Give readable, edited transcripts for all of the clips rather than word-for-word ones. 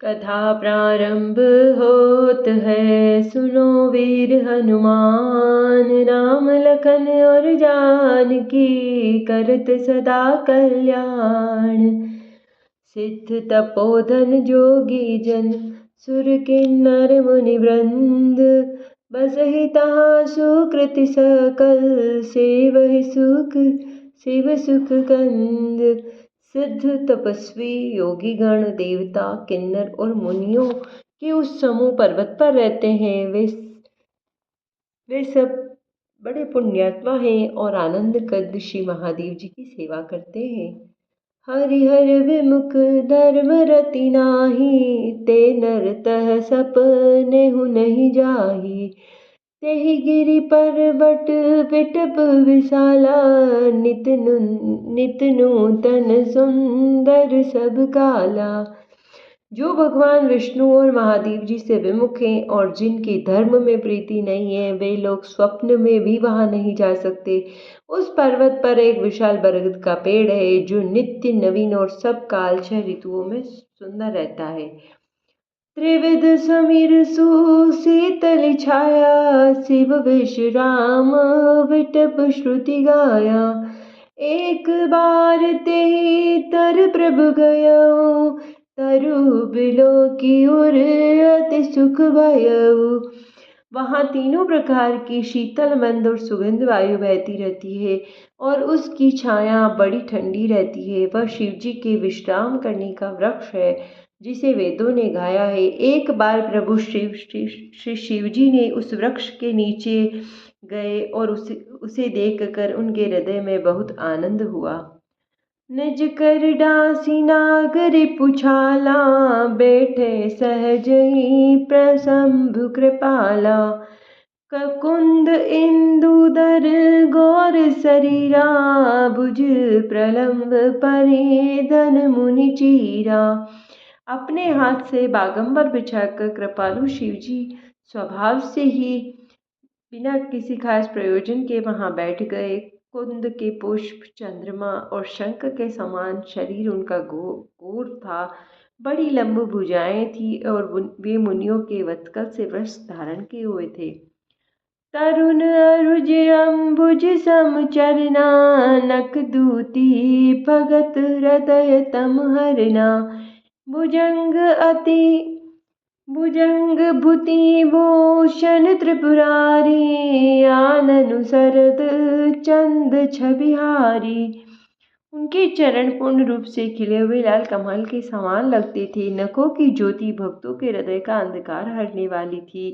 कथा प्रारंभ होत है, सुनो वीर हनुमान। राम लखन और जानकी करत सदा कल्याण। सिद्ध तपोधन जोगी जन, सुर किन्नर मुनि वृंद। बसहि तहाँ सुकृति सकल, सेवहि शिव सुख कंद। सिद्ध तपस्वी योगी गण, देवता, किन्नर और मुनियों के उस समूह पर्वत पर रहते हैं। वे सब बड़े पुण्यात्मा हैं और आनंद कंद श्री महादेव जी की सेवा करते हैं। हरिहर विमुख धर्म रति नाही, ते नर तह सपनेहु नहीं जाही। तेहि गिरि पर्वत विटप विशाला, नित नूतन सुंदर सब काला। जो भगवान विष्णु और महादेव जी से विमुख हैं और जिनकी धर्म में प्रीति नहीं है, वे लोग स्वप्न में भी वहां नहीं जा सकते। उस पर्वत पर एक विशाल बरगद का पेड़ है, जो नित्य नवीन और सब काल 6 ऋतुओं में सुंदर रहता है। त्रिविध समीर सुशीतल छाया, शिव विश्राम विटप श्रुति गाया। एक बार ते तर प्रभु गयऊ, तरु बिलो की उर अति सुख भयऊ। वहाँ तीनों प्रकार की शीतल मंद और सुगंध वायु बहती रहती है और उसकी छाया बड़ी ठंडी रहती है। वह शिव जी के विश्राम करने का वृक्ष है, जिसे वेदों ने गाया है। एक बार प्रभु श्री शिव जी ने उस वृक्ष के नीचे गए और उसे देखकर उनके हृदय में बहुत आनंद हुआ। निज कर डासी नागरि पुछाला, बैठे सहज ही प्रशंभु कृपाला। ककुंद इंदुदर गौर शरीरा, भुज प्रलंब परिधन मुनि चीरा। अपने हाथ से बागंबर बिछाकर कृपालु शिवजी स्वभाव से ही बिना किसी खास प्रयोजन के वहां बैठ गए। कुंद के पुष्प, चंद्रमा और शंख के समान शरीर उनका गोर था। बड़ी लंबी भुजाएं थी और वे मुनियों के वत्कल से वस्त्र धारण किए हुए थे। तरुण अरुज अम्बुज समचरना, नक दूती भगत हृदय तम हरना। भुजंग भूति भूषण त्रिपुरारी, आननु शरद चंद छबिहारी। उनके चरण पूर्ण रूप से खिले हुए लाल कमल के समान लगते थे। नखों की ज्योति भक्तों के हृदय का अंधकार हरने वाली थी।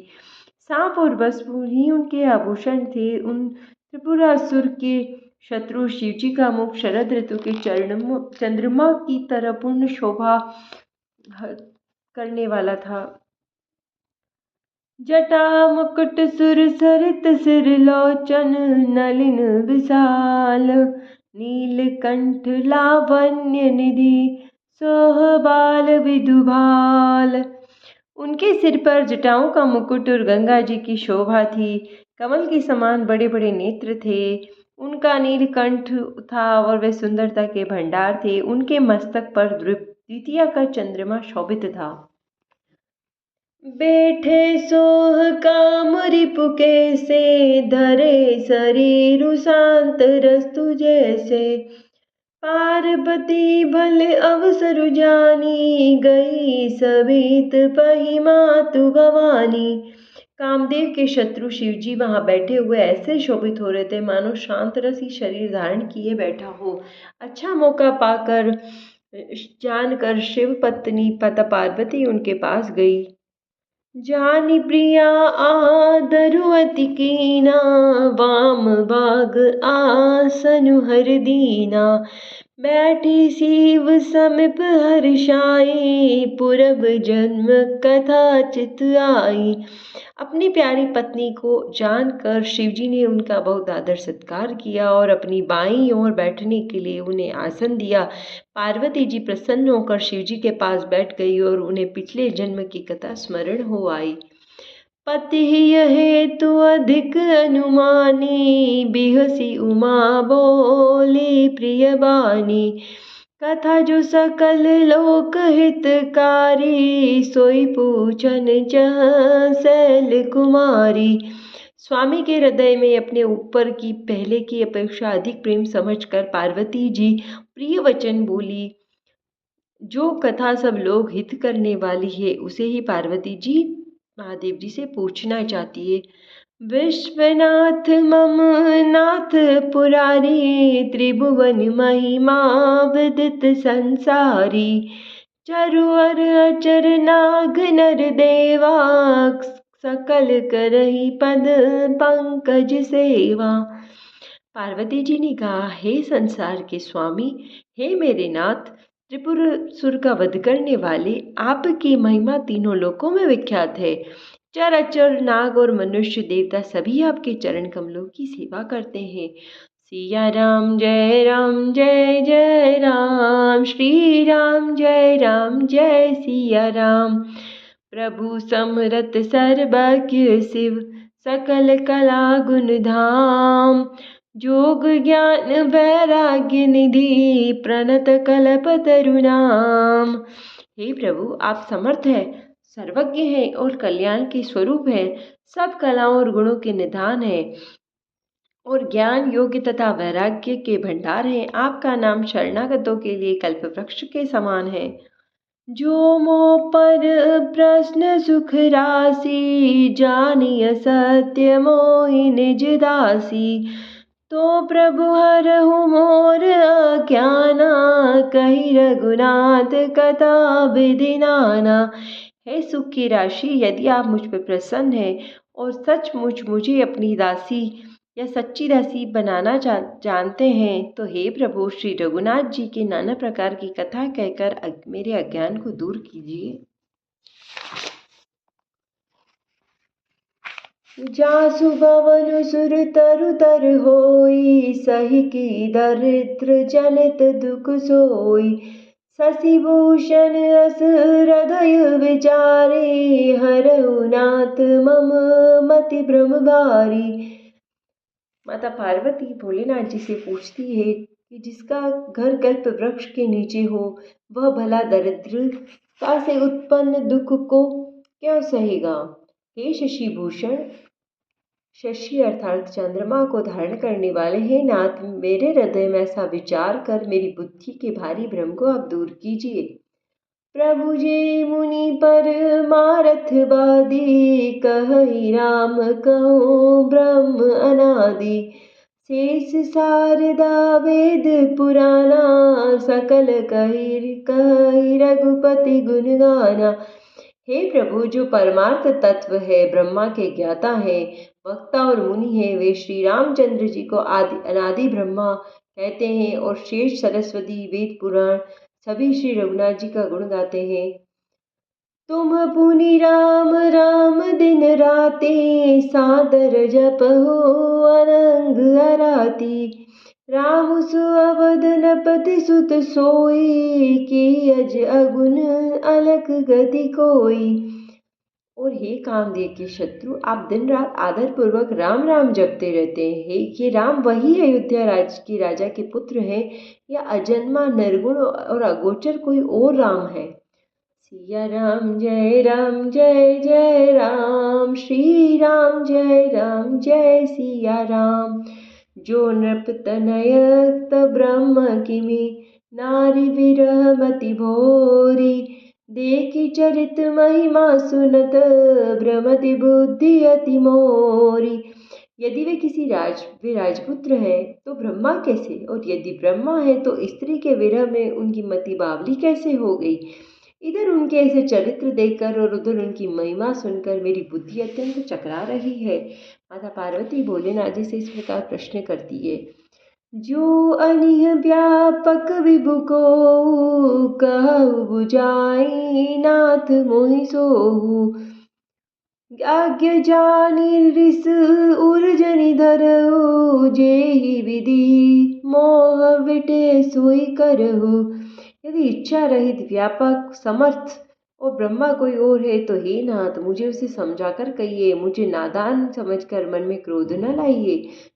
सांप और बसफूल ही उनके आभूषण थे। उन त्रिपुरासुर के शत्रु शिवजी का मुख शरद ऋतु के चंद्रमा की तरह पूर्ण शोभा करने वाला था। जटा मुकुट सुर सरित सिर लोचन, नलिन विशाल नीलकंठ लावण्य निधि, सोहबाल विधुभाल। उनके सिर पर जटाओं का मुकुट और गंगा जी की शोभा थी। कमल के समान बड़े बड़े नेत्र थे। उनका नीलकंठ था और वे सुंदरता के भंडार थे। उनके मस्तक पर द्वितीया का चंद्रमा शोभित था। बैठे सोह काम रिपु कैसे, धरे शरीर शांत रस्तु जैसे। पार्वती भल अवसर जानी, गई सबित पही मातु भवानी। कामदेव के शत्रु शिवजी वहां बैठे हुए ऐसे शोभित हो रहे थे मानो शांत रसी शरीर धारण किए बैठा हो। अच्छा मौका पाकर जानकर शिव पत्नी पार्वती उनके पास गई। जानी प्रिया आदरु अति कीना, वाम बाग आसनु हर दीना। बैठी शिव समीप हर्षाई, पूरब जन्म कथा चित आई। अपनी प्यारी पत्नी को जानकर शिवजी ने उनका बहुत आदर सत्कार किया और अपनी बाईं ओर बैठने के लिए उन्हें आसन दिया। पार्वती जी प्रसन्न होकर शिवजी के पास बैठ गई और उन्हें पिछले जन्म की कथा स्मरण हो आई। पति हेतु अधिक अनुमानी, बिहसी उमा बोली प्रिय बानी। कथा जो सकल लोक हितकारी, सोई पूछन चह शैल कुमारी। स्वामी के हृदय में अपने ऊपर की पहले की अपेक्षा अधिक प्रेम समझकर पार्वती जी प्रिय वचन बोली। जो कथा सब लोग हित करने वाली है उसे ही पार्वती जी महादेव जी से पूछना चाहती है। विश्वनाथ मम नाथ पुरारी, त्रिभुवन महिमा विदित संसारी। चरुअर अचर नाग नर देवा, सकल करहि पद पंकज सेवा। पार्वती जी ने कहा, हे संसार के स्वामी, हे मेरे नाथ, त्रिपुर सुर का वध करने वाले, आपकी महिमा तीनों लोकों में विख्यात है। चर अचर नाग और मनुष्य देवता सभी आपके चरण कमलों की सेवा करते हैं। सिया राम जय जय राम, श्री राम जय सिया राम। प्रभु समरत सर्वज्ञ शिव, सकल कला गुण धाम। जोग ज्ञान वैराग्य निधि, प्रणत कल्प तरुणाम। हे प्रभु, आप समर्थ हैं, सर्वज्ञ हैं और कल्याण के स्वरूप हैं, सब कलाओं और गुणों के निधान हैं और ज्ञान योग्य तथा वैराग्य के भंडार हैं। आपका नाम शरणागतों के लिए कल्प वृक्ष के समान है। जो मोह पर प्रश्न सुख राशि, जानिय सत्य मोहि निज दासी। तो प्रभु हरहु मोर अज्ञाना, कही रघुनाथ कथा विधि नाना। हे सुख की राशि, यदि आप मुझ पर प्रसन्न हैं और सचमुच मुझे अपनी दासी या सच्ची दासी बनाना जानते हैं, तो हे प्रभु श्री रघुनाथ जी के नाना प्रकार की कथा कहकर मेरे अज्ञान को दूर कीजिए। जासु भवन सुर तरु तर होई, सही की दरिद्र जनित दुख सोई। शशिभूषण अस हृदय विचारे, हरहु नाथ मम मति भ्रम भारी। माता पार्वती भोलेनाथ जी से पूछती है कि जिसका घर कल्प वृक्ष के नीचे हो, वह भला दरिद्रता से उत्पन्न दुख को क्यों सहेगा। हे शशिभूषण, शशि अर्थात चंद्रमा को धारण करने वाले, हे नाथ, मेरे हृदय में ऐसा विचार कर मेरी बुद्धि के भारी भ्रम को आप दूर कीजिए। प्रभु जे मुनि पर मारथ बादी, कहि राम कहूँ ब्रह्म अनादि। शेष शारदा वेद पुराना, सकल कही रघुपति गुण गाना। हे प्रभु, जो परमार्थ तत्व है, ब्रह्मा के ज्ञाता है, वक्ता और मुनि है, वे श्री रामचंद्र जी को आदि अनादि ब्रह्मा कहते हैं और शेष सरस्वती वेद पुराण सभी श्री रघुनाथ जी का गुण गाते हैं। तुम पुनि राम राम दिन राते, सादर जप हो अनंग अराती। राम सुअवध नपति सुत सोई, की अज अगुन अलख गति कोई। और हे कामदेव के शत्रु, आप दिन रात आदर पूर्वक राम राम जपते रहते हैं। ये राम वही अयोध्या के राजा के पुत्र हैं या अजन्मा निर्गुण और अगोचर कोई और राम है। सिया राम जय राम, श्री राम जय सिया राम। जो नृप तनय ब्रह्म किमि, नारी विरह मति भोरी। देखी चरित महिमा सुनत, भ्रमति बुद्धि अति मोरी। यदि वे राजपुत्र हैं तो ब्रह्मा कैसे, और यदि ब्रह्मा है तो स्त्री के विरह में उनकी मति बावली कैसे हो गई। इधर उनके ऐसे चरित्र देखकर और उधर उनकी महिमा सुनकर मेरी बुद्धि अत्यंत चकरा रही है। माता पार्वती भोलेनाथ जी से इस प्रकार प्रश्न करती है। जो अनिह व्यापक विभु को, कहु बुझाई नाथ मोहि सोहु। आज्ञा जानि रिस उर्जनि धरहु, जेहि विधि मोह विटे सोई करहु। यदि इच्छा रहित व्यापक समर्थ और ब्रह्मा कोई और है तो हे नाथ, मुझे उसे समझाकर कहिए, मुझे नादान समझकर मन में क्रोध न लाइए।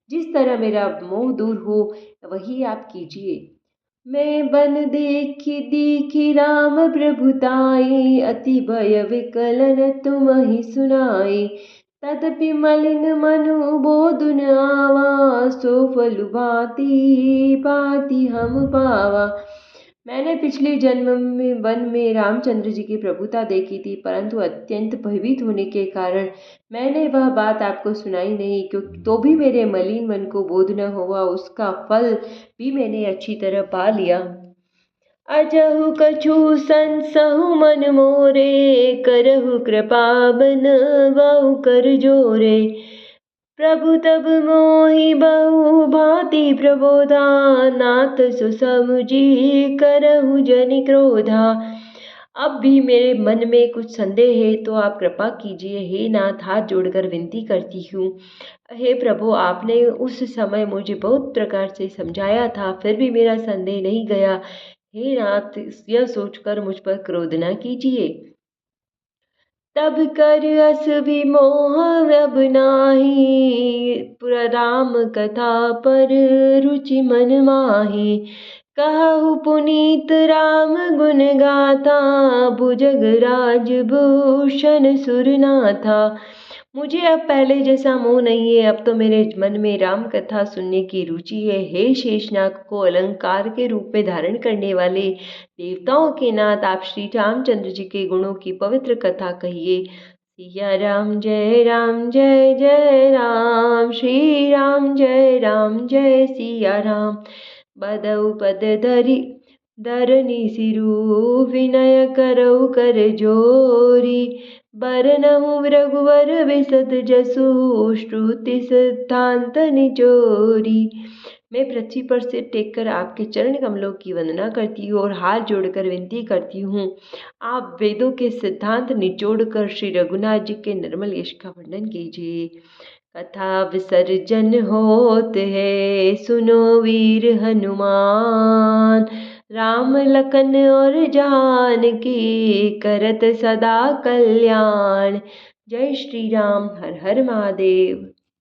जिस तरह मेरा मोह दूर हो वही आप कीजिए। मैं बन देखी दीखी राम प्रभुताई, अति भय विकलन तुम ही सुनाई। तदपि मलिन मनु बोधुन आवा, सो फल भांति भांति हम पावा। मैंने पिछले जन्म में वन में रामचंद्र जी की प्रभुता देखी थी, परंतु अत्यंत भयभीत होने के कारण मैंने वह बात आपको सुनाई नहीं, क्योंकि तो भी मेरे मलिन मन को बोध न हुआ। उसका फल भी मैंने अच्छी तरह पा लिया। अजहु कछु संसहु मन मोरे, करहु कृपा बन बहु कर जोरे। प्रभु तब मोहि बहु भांति प्रबोधा, नाथ सो समुझी करहु जनि क्रोधा। अब भी मेरे मन में कुछ संदेह है तो आप कृपा कीजिए। हे नाथ, हाथ जोड़कर विनती करती हूँ। हे प्रभु, आपने उस समय मुझे बहुत प्रकार से समझाया था, फिर भी मेरा संदेह नहीं गया। हे नाथ, यह सोचकर मुझ पर क्रोध न कीजिए। तब कर अस विमोह अब नाही, राम कथा पर रुचि मन माही। कहु पुनीत राम गुण गाथा, भुजग राज भूषण सुरनाथा। मुझे अब पहले जैसा मोह नहीं है, अब तो मेरे मन में राम कथा सुनने की रुचि है। हे शेषनाग को अलंकार के रूप में धारण करने वाले देवताओं के नाथ, आप श्री रामचंद्र जी के गुणों की पवित्र कथा कहिए। सिया राम जय राम जय जय राम, श्री राम जय सिया राम। बदऊ पद धरि धरनी सिरु, विनय करऊ कर जोरी। बरनहु रघुवर विशद जसु, श्रुति सिद्धांत निचोरी। मैं पृथ्वी पर सिर टेककर आपके चरण कमलों की वंदना करती हूँ और हाथ जोड़कर विनती करती हूँ, आप वेदों के सिद्धांत निचोड़कर श्री रघुनाथ जी के निर्मल यश का वर्णन कीजिए। कथा विसर्जन होत है, सुनो वीर हनुमान। राम लखन और जानकी, करत सदा कल्याण। जय श्री राम। हर हर महादेव।